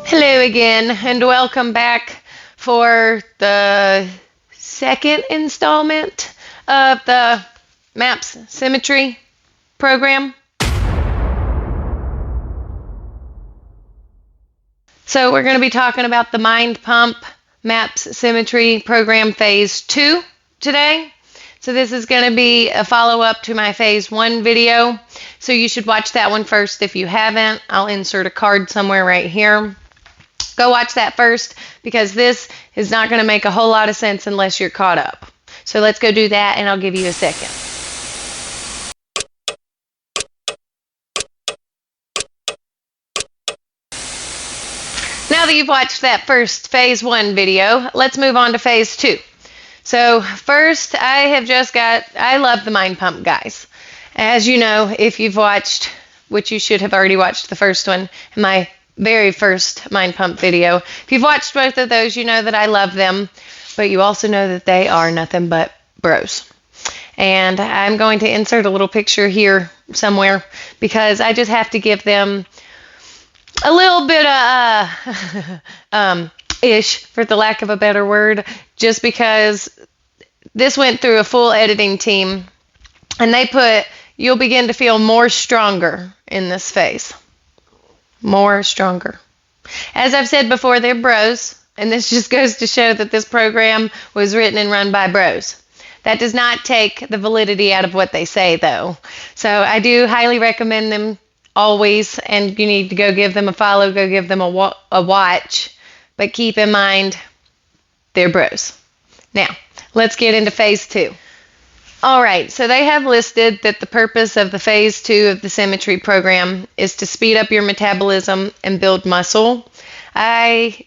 Hello again, and welcome back for the second installment of the MAPS Symmetry program. So we're going to be talking about the Mind Pump MAPS Symmetry program phase 2 today. So this is going to be a follow-up to my phase 1 video. So you should watch that one first if you haven't. I'll insert a card somewhere right here. Go watch that first because this is not going to make a whole lot of sense unless you're caught up. So let's go do that and I'll give you a second. Now that you've watched that first phase 1 video, let's move on to phase 2. So first, I love the Mind Pump, guys. As you know, if you've watched, which you should have already watched the first one, my very first Mind Pump video. If you've watched both of those, you know that I love them, but you also know that they are nothing but bros. And I'm going to insert a little picture here somewhere because I just have to give them a little bit of ish, for the lack of a better word, just because this went through a full editing team and they put, you'll begin to feel more stronger in this phase. More stronger. As I've said before, they're bros, and this just goes to show that this program was written and run by bros. That does not take the validity out of what they say, though. So I do highly recommend them always, and you need to go give them a follow, go give them a watch, but keep in mind, they're bros. Now, let's get into phase 2. All right, so they have listed that the purpose of the phase 2 of the Symmetry program is to speed up your metabolism and build muscle. I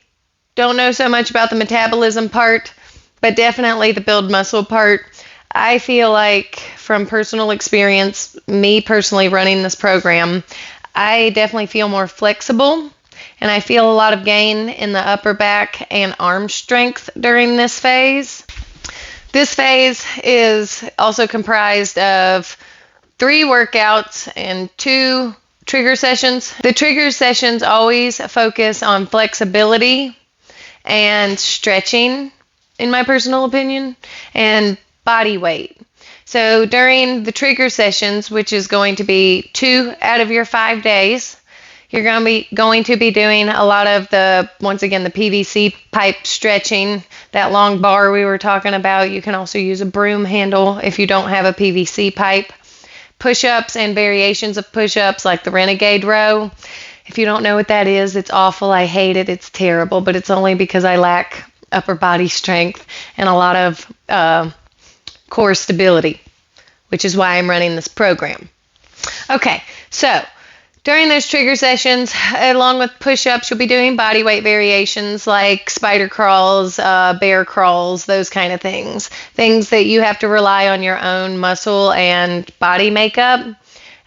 don't know so much about the metabolism part, but definitely the build muscle part. I feel like from personal experience, me personally running this program, I definitely feel more flexible, and I feel a lot of gain in the upper back and arm strength during this phase. This phase is also comprised of 3 workouts and 2 trigger sessions. The trigger sessions always focus on flexibility and stretching, in my personal opinion, and body weight. So during the trigger sessions, which is going to be 2 out of your 5 days, you're going to be doing a lot of the PVC pipe stretching, that long bar we were talking about. You can also use a broom handle if you don't have a PVC pipe. Push-ups and variations of push-ups like the Renegade row. If you don't know what that is, it's awful. I hate it. It's terrible, but it's only because I lack upper body strength and a lot of core stability, which is why I'm running this program. Okay, so during those trigger sessions, along with push-ups, you'll be doing body weight variations like spider crawls, bear crawls, those kind of things. Things that you have to rely on your own muscle and body makeup.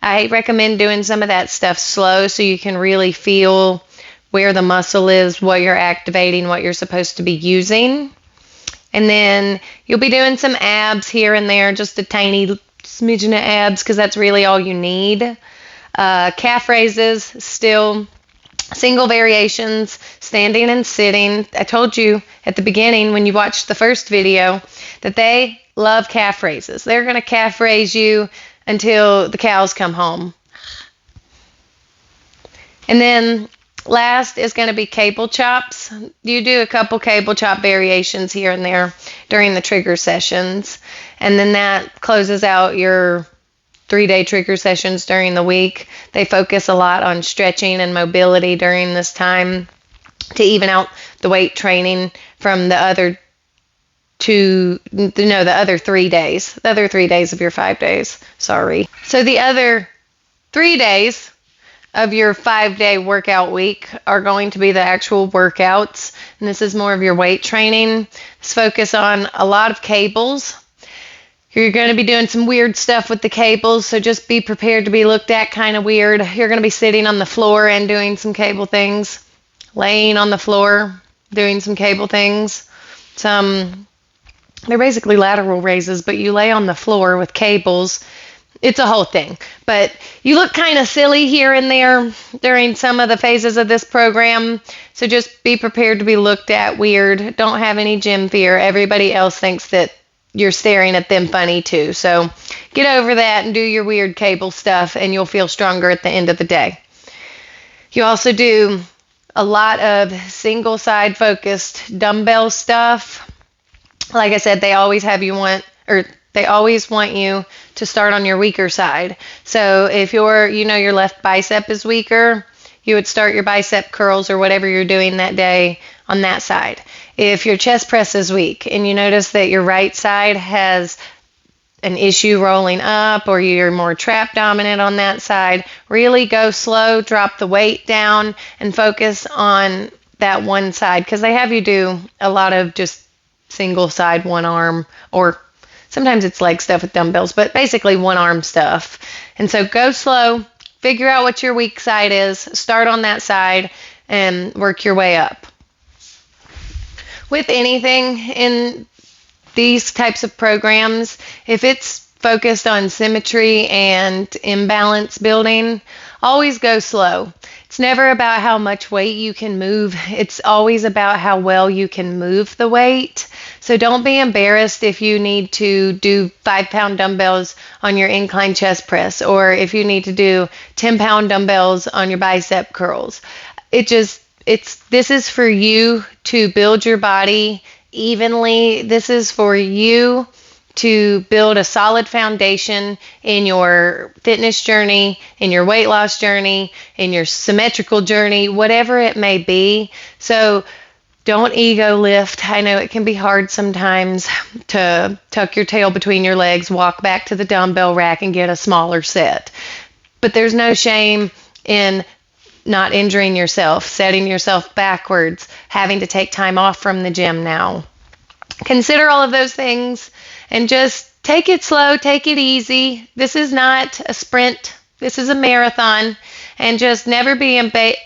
I recommend doing some of that stuff slow so you can really feel where the muscle is, what you're activating, what you're supposed to be using. And then you'll be doing some abs here and there, just a tiny smidgen of abs because that's really all you need. Calf raises, still single variations, standing and sitting. I told you at the beginning when you watched the first video that they love calf raises. They're going to calf raise you until the cows come home. And then last is going to be cable chops. You do a couple cable chop variations here and there during the trigger sessions. And then that closes out your 3-day trigger sessions during the week. They focus a lot on stretching and mobility during this time to even out the weight training from the other 3 days. The other 3 days of your 5 days. Sorry. So the other 3 days of your 5-day workout week are going to be the actual workouts. And this is more of your weight training. Let's focus on a lot of cables. You're going to be doing some weird stuff with the cables, so just be prepared to be looked at kind of weird. You're going to be sitting on the floor and doing some cable things, laying on the floor, doing some cable things. They're basically lateral raises, but you lay on the floor with cables it's a whole thing. But you look kind of silly here and there during some of the phases of this program. So just be prepared to be looked at weird. Don't have any gym fear. Everybody else thinks that you're staring at them funny too. So get over that and do your weird cable stuff, and you'll feel stronger at the end of the day. You also do a lot of single side focused dumbbell stuff. Like I said, they always want you to start on your weaker side. So if your left bicep is weaker, you would start your bicep curls or whatever you're doing that day on that side. If your chest press is weak and you notice that your right side has an issue rolling up, or you're more trap dominant on that side, really go slow, drop the weight down, and focus on that one side, because they have you do a lot of just single side, one arm, or sometimes it's leg stuff with dumbbells, but basically one arm stuff. And so go slow, figure out what your weak side is, start on that side, and work your way up. With anything in these types of programs, if it's focused on symmetry and imbalance building, always go slow. It's never about how much weight you can move. It's always about how well you can move the weight. So don't be embarrassed if you need to do 5-pound dumbbells on your incline chest press, or if you need to do 10-pound dumbbells on your bicep curls. This is for you to build your body evenly. This is for you to build a solid foundation in your fitness journey, in your weight loss journey, in your symmetrical journey, whatever it may be. So don't ego lift. I know it can be hard sometimes to tuck your tail between your legs, walk back to the dumbbell rack and get a smaller set. But there's no shame in not injuring yourself, setting yourself backwards, having to take time off from the gym now. Consider all of those things and just take it slow, take it easy. This is not a sprint. This is a marathon. And just never be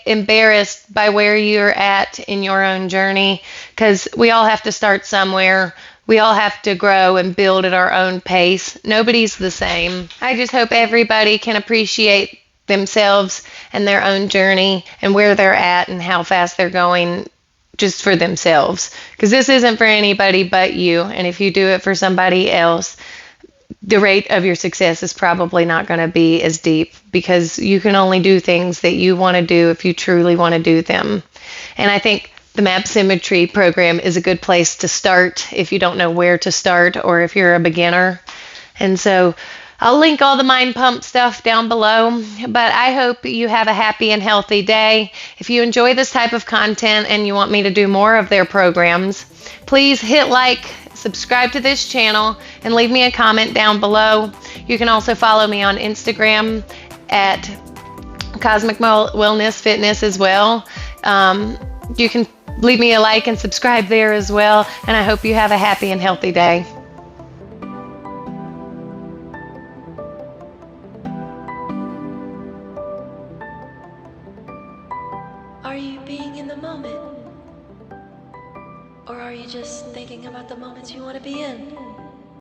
embarrassed by where you're at in your own journey, because we all have to start somewhere. We all have to grow and build at our own pace. Nobody's the same. I just hope everybody can appreciate themselves and their own journey and where they're at and how fast they're going just for themselves, because this isn't for anybody but you. And if you do it for somebody else, the rate of your success is probably not going to be as deep, because you can only do things that you want to do if you truly want to do them. And I think the MAPS Symmetry program is a good place to start if you don't know where to start, or if you're a beginner. And so I'll link all the Mind Pump stuff down below, but I hope you have a happy and healthy day. If you enjoy this type of content and you want me to do more of their programs, please hit like, subscribe to this channel, and leave me a comment down below. You can also follow me on Instagram at CosmicWellness.Fitness as well. You can leave me a like and subscribe there as well, and I hope you have a happy and healthy day. Are you being in the moment? Or are you just thinking about the moments you want to be in?